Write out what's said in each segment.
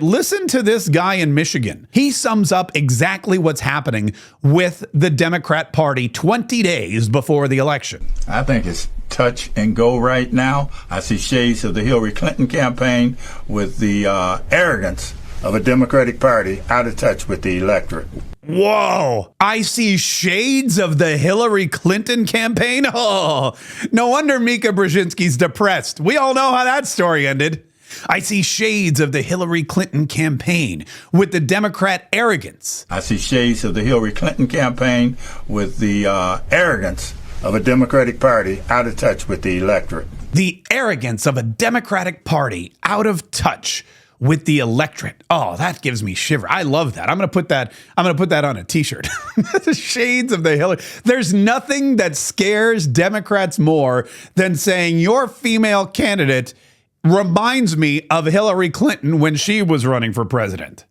Listen to this guy in Michigan. He sums up exactly what's happening with the Democrat Party 20 days before the election. I think it's touch and go right now. I see shades of the Hillary Clinton campaign with the arrogance of a Democratic Party out of touch with the electorate. Whoa, I see shades of the Hillary Clinton campaign. Oh, no wonder Mika Brzezinski's depressed. We all know how that story ended. I see shades of the Hillary Clinton campaign with the Democrat arrogance. I see shades of the Hillary Clinton campaign with the arrogance of a Democratic Party out of touch with the electorate. The arrogance of a Democratic Party out of touch with the electorate. Oh, that gives me shiver. I love that. I'm going to put that on a t-shirt. Shades of the Hillary. There's nothing that scares Democrats more than saying your female candidate reminds me of Hillary Clinton when she was running for president.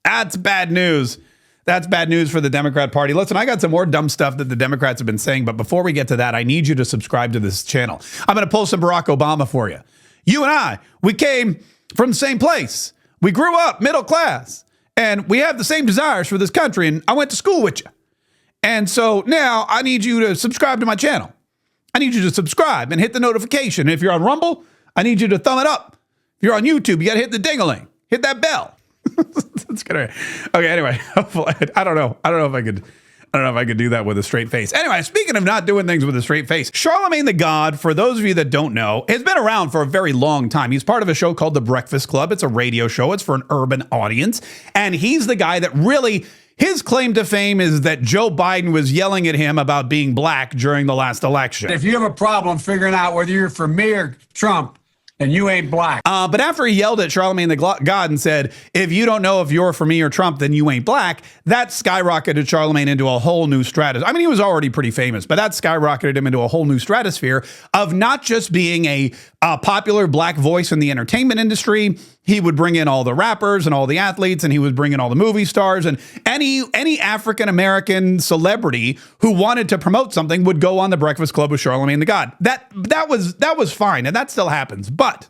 That's bad news. That's bad news for the Democrat Party. Listen, I got some more dumb stuff that the Democrats have been saying, but before we get to that, I need you to subscribe to this channel. I'm going to pull some Barack Obama for you. You and I, we came from the same place. We grew up middle class, and we have the same desires for this country, and I went to school with you. And so now I need you to subscribe to my channel. I need you to subscribe and hit the notification. If you're on Rumble, I need you to thumb it up. If you're on YouTube, you got to hit the ding-a-ling. Hit that bell. That's gonna. Okay. Anyway, I don't know if I could do that with a straight face. Anyway, speaking of not doing things with a straight face, Charlemagne the God, for those of you that don't know, has been around for a very long time. He's part of a show called The Breakfast Club. It's a radio show. It's for an urban audience. And he's the guy that really, his claim to fame is that Joe Biden was yelling at him about being black during the last election. If you have a problem figuring out whether you're for me or Trump, and you ain't black. But after he yelled at Charlemagne the God and said, if you don't know if you're for me or Trump, then you ain't black, that skyrocketed Charlemagne into a whole new stratosphere. I mean, he was already pretty famous, but that skyrocketed him into a whole new stratosphere of not just being a popular black voice in the entertainment industry. He would bring in all the rappers and all the athletes, and he would bring in all the movie stars, and any African-American celebrity who wanted to promote something would go on the Breakfast Club with Charlemagne the God. That was fine, and that still happens, but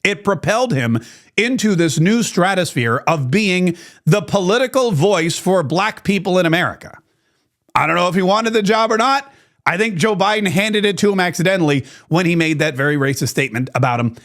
it propelled him into this new stratosphere of being the political voice for black people in America. I don't know if he wanted the job or not. I think Joe Biden handed it to him accidentally when he made that very racist statement about him,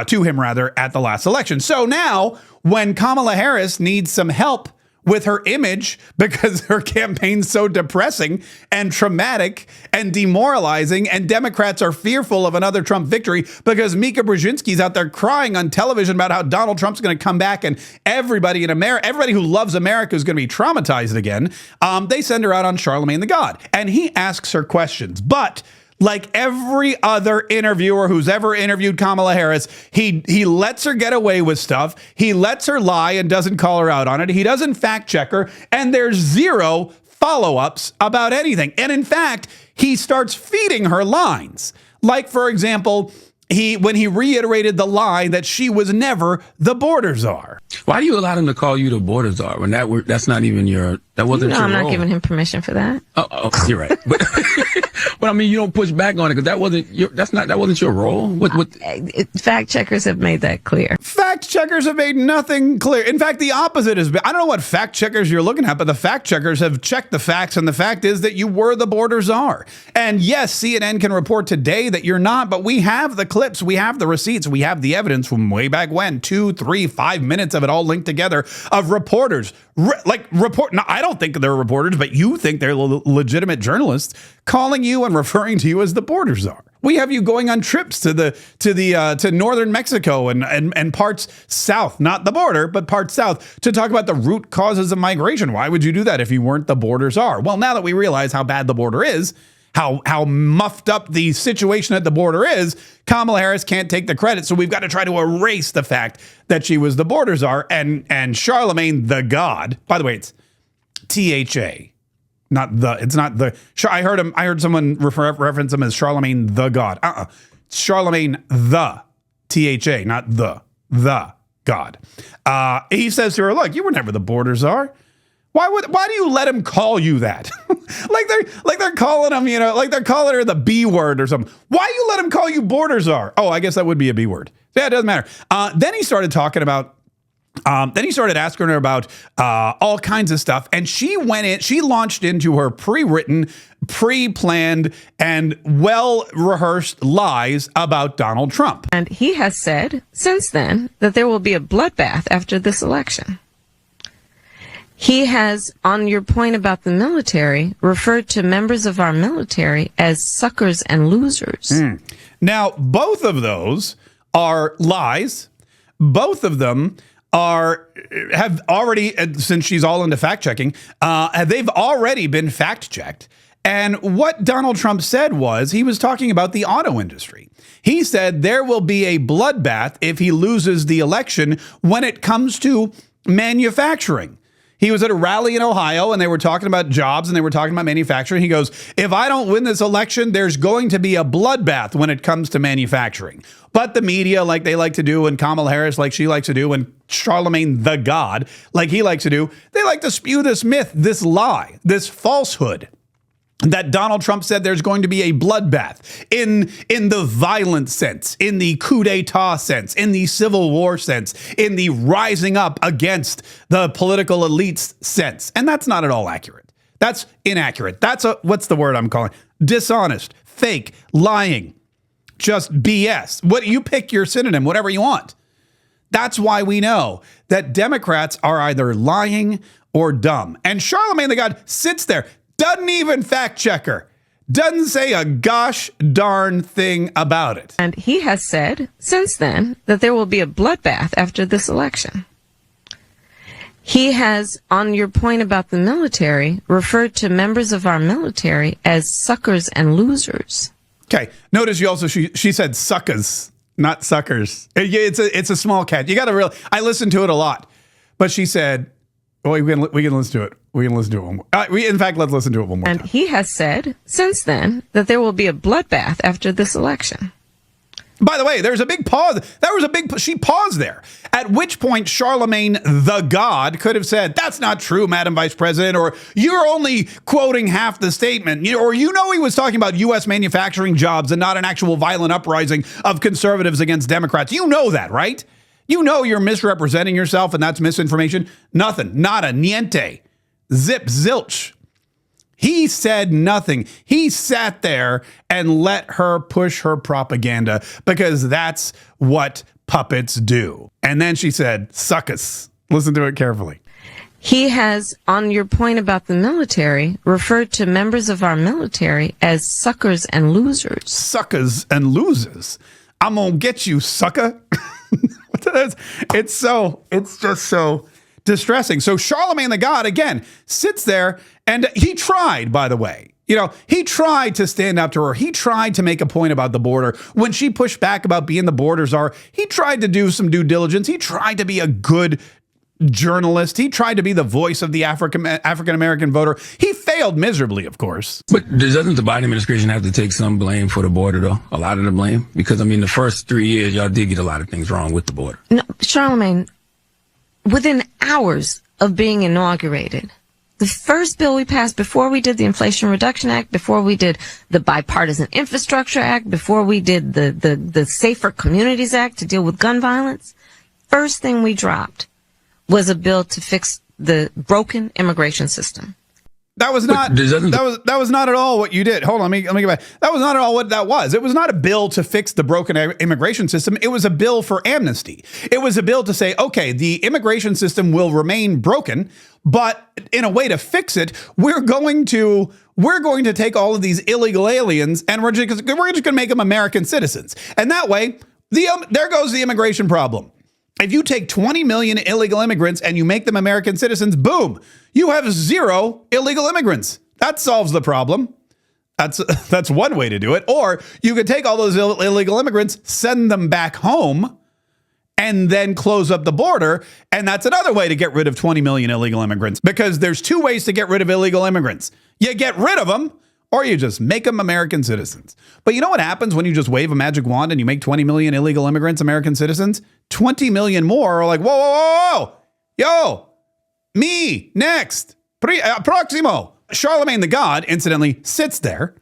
to him rather, at the last election. So now when Kamala Harris needs some help with her image because her campaign's so depressing and traumatic and demoralizing, and Democrats are fearful of another Trump victory because Mika Brzezinski's out there crying on television about how Donald Trump's going to come back and everybody in America, everybody who loves America is going to be traumatized again. They send her out on Charlemagne the God, and he asks her questions. But like every other interviewer who's ever interviewed Kamala Harris, he lets her get away with stuff. He lets her lie and doesn't call her out on it. He doesn't fact check her, and there's zero follow-ups about anything. And in fact, he starts feeding her lines. Like, for example, when he reiterated the lie that she was never the border czar. Why do you allow him to call you the border czar when that's not even that wasn't your role? I'm not giving him permission for that. Oh, you're right. But I mean, you don't push back on it because that wasn't your role. Fact checkers have made that clear. Fact checkers have made nothing clear. In fact, the opposite has been. I don't know what fact checkers you're looking at, but the fact checkers have checked the facts, and the fact is that you were the border czar. And yes, CNN can report today that you're not, but we have the clips, we have the receipts, we have the evidence from way back when, 2, 3, 5 minutes of it all linked together of reporters. Now, I don't think they're reporters, but you think they're legitimate journalists calling you and referring to you as the border czar. We have you going on trips to northern Mexico and parts south, not the border, but parts south, to talk about the root causes of migration. Why would you do that if you weren't the border czar? Well, now that we realize how bad the border is, how muffed up the situation at the border is, Kamala Harris can't take the credit. So we've got to try to erase the fact that she was the border czar, and Charlemagne the God. By the way, it's THA. It's not the. I heard someone reference him as Charlemagne the God. Charlemagne the THA, not the God. He says to her, "Look, you were never the border czar. Why do you let him call you that? like they're calling him, like they're calling her the B word or something. Why you let him call you border czar? Oh, I guess that would be a B word. Yeah, it doesn't matter. Then he started talking about Then he started asking her about all kinds of stuff. And she launched into her pre-written, pre-planned, and well-rehearsed lies about Donald Trump. And he has said since then that there will be a bloodbath after this election. He has, on your point about the military, referred to members of our military as suckers and losers. Now, both of those are lies. Both of them have already, since she's all into fact checking, they've already been fact checked. And what Donald Trump said was he was talking about the auto industry. He said there will be a bloodbath if he loses the election when it comes to manufacturing. He was at a rally in Ohio and they were talking about jobs and they were talking about manufacturing. He goes, if I don't win this election, there's going to be a bloodbath when it comes to manufacturing. But the media, like they like to do, and Kamala Harris, like she likes to do, and Charlemagne the God, like he likes to do, they like to spew this myth, this lie, this falsehood that Donald Trump said there's going to be a bloodbath in the violent sense, in the coup d'etat sense, in the civil war sense, in the rising up against the political elites sense. And that's not at all accurate. That's inaccurate. That's what's the word I'm calling? Dishonest, fake, lying, just BS. What you pick your synonym, whatever you want. That's why we know that Democrats are either lying or dumb. And Charlemagne the God sits there, doesn't even fact check her, doesn't say a gosh darn thing about it. And he has said since then that there will be a bloodbath after this election. He has, on your point about the military, referred to members of our military as suckers and losers. Okay. Notice you also, she said suckers, not suckers. It's a small catch. You got to I listened to it a lot, but she said, well, we can listen to it. We can listen to it one more. In fact, let's listen to it one more time. And he has said since then that there will be a bloodbath after this election. By the way, there's a big pause. She paused there. At which point Charlemagne the God could have said, that's not true, Madam Vice President, or you're only quoting half the statement, or he was talking about U.S. manufacturing jobs and not an actual violent uprising of conservatives against Democrats. You know that, right? You know you're misrepresenting yourself and that's misinformation. Nothing, nada, niente, zip, zilch. He said nothing. He sat there and let her push her propaganda because that's what puppets do. And then she said, suck us. Listen to it carefully. He has, on your point about the military, referred to members of our military as suckers and losers. Suckers and losers. I'm going to get you, sucker. It's just so distressing. So Charlemagne the God, again, sits there and he tried, by the way. He tried to stand up to her. He tried to make a point about the border. When she pushed back about being the border czar, he tried to do some due diligence. He tried to be a good journalist. He tried to be the voice of the African-American voter. He failed miserably, of course. But doesn't the Biden administration have to take some blame for the border, though? A lot of the blame? Because, the first 3 years, y'all did get a lot of things wrong with the border. No, Charlemagne, within hours of being inaugurated, the first bill we passed before we did the Inflation Reduction Act, before we did the Bipartisan Infrastructure Act, before we did the Safer Communities Act to deal with gun violence, first thing we dropped was a bill to fix the broken immigration system. That was not at all what you did. Hold on, let me get back. That was not at all what that was. It was not a bill to fix the broken immigration system. It was a bill for amnesty. It was a bill to say, okay, the immigration system will remain broken, but in a way to fix it, we're going to take all of these illegal aliens and we're just going to make them American citizens. And that way, there goes the immigration problem. If you take 20 million illegal immigrants and you make them American citizens, boom, you have 0 illegal immigrants. That solves the problem. That's one way to do it. Or you could take all those illegal immigrants, send them back home, and then close up the border. And that's another way to get rid of 20 million illegal immigrants, because there's 2 ways to get rid of illegal immigrants. You get rid of them, or you just make them American citizens. But you know what happens when you just wave a magic wand and you make 20 million illegal immigrants American citizens? 20 million more are like, whoa, whoa, whoa, whoa. Yo, me, next, próximo. Charlemagne the God, incidentally, sits there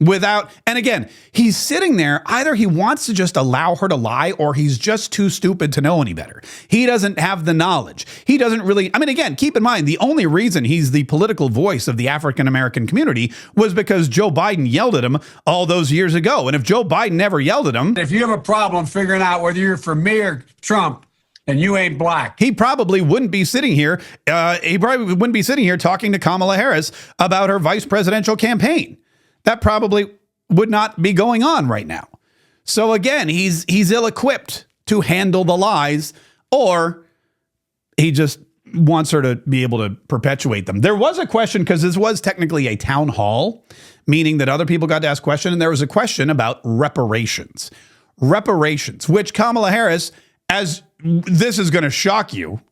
And again, he's sitting there. Either he wants to just allow her to lie or he's just too stupid to know any better. He doesn't have the knowledge. He doesn't really, again, keep in mind, the only reason he's the political voice of the African-American community was because Joe Biden yelled at him all those years ago. And if Joe Biden never yelled at him, If you have a problem figuring out whether you're for me or Trump and you ain't black, he probably wouldn't be sitting here. He probably wouldn't be sitting here talking to Kamala Harris about her vice presidential campaign. That probably would not be going on right now. So again, he's ill-equipped to handle the lies, or he just wants her to be able to perpetuate them. There was a question, because this was technically a town hall, meaning that other people got to ask questions, and there was a question about reparations. Reparations, which Kamala Harris, as this is going to shock you,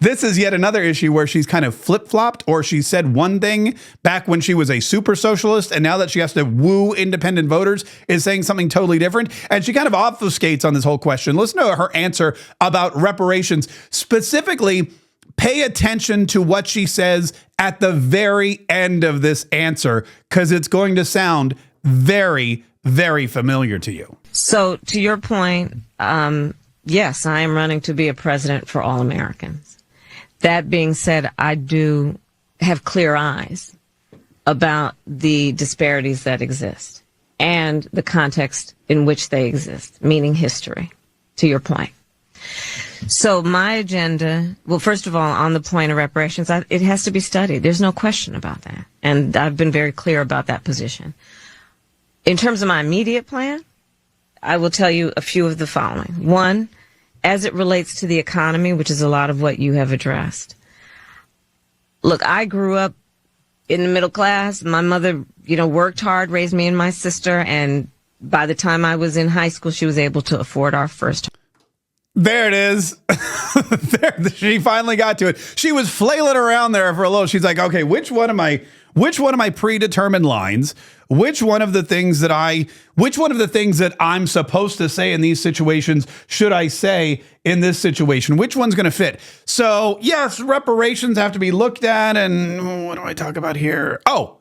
this is yet another issue where she's kind of flip-flopped, or she said one thing back when she was a super socialist, and now that she has to woo independent voters is saying something totally different. And she kind of obfuscates on this whole question. Listen to her answer about reparations. Specifically, pay attention to what she says at the very end of this answer, because it's going to sound very, very familiar to you. So to your point, yes, I am running to be a president for all Americans. That being said, I do have clear eyes about the disparities that exist and the context in which they exist, meaning history, to your point. So my agenda, well, first of all, on the point of reparations, it has to be studied. There's no question about that. And I've been very clear about that position. In terms of my immediate plan, I will tell you a few of the following. One, as it relates to the economy, which is a lot of what you have addressed. Look, I grew up in the middle class. My mother, worked hard, raised me and my sister, and by the time I was in high school, she was able to afford our first home. There it is. There, she finally got to it. She was flailing around there for a little. She's like, okay, which one of my predetermined lines, which one of the things that I'm supposed to say in these situations should I say in this situation? Which one's going to fit? So yes, reparations have to be looked at. And what do I talk about here? Oh,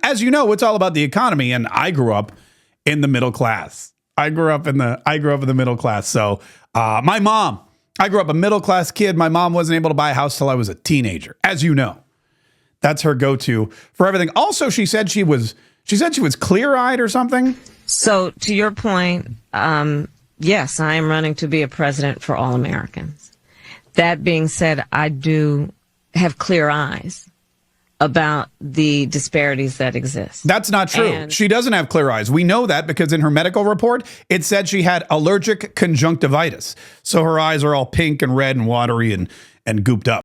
as you know, it's all about the economy. And I grew up in the middle class. I grew up in the middle class. So I grew up a middle class kid. My mom wasn't able to buy a house till I was a teenager, as you know. That's her go-to for everything. Also, she said she was clear-eyed or something. So to your point, yes, I am running to be a president for all Americans. That being said, I do have clear eyes about the disparities that exist. That's not true. And she doesn't have clear eyes. We know that because in her medical report, it said she had allergic conjunctivitis. So her eyes are all pink and red and watery and gooped up.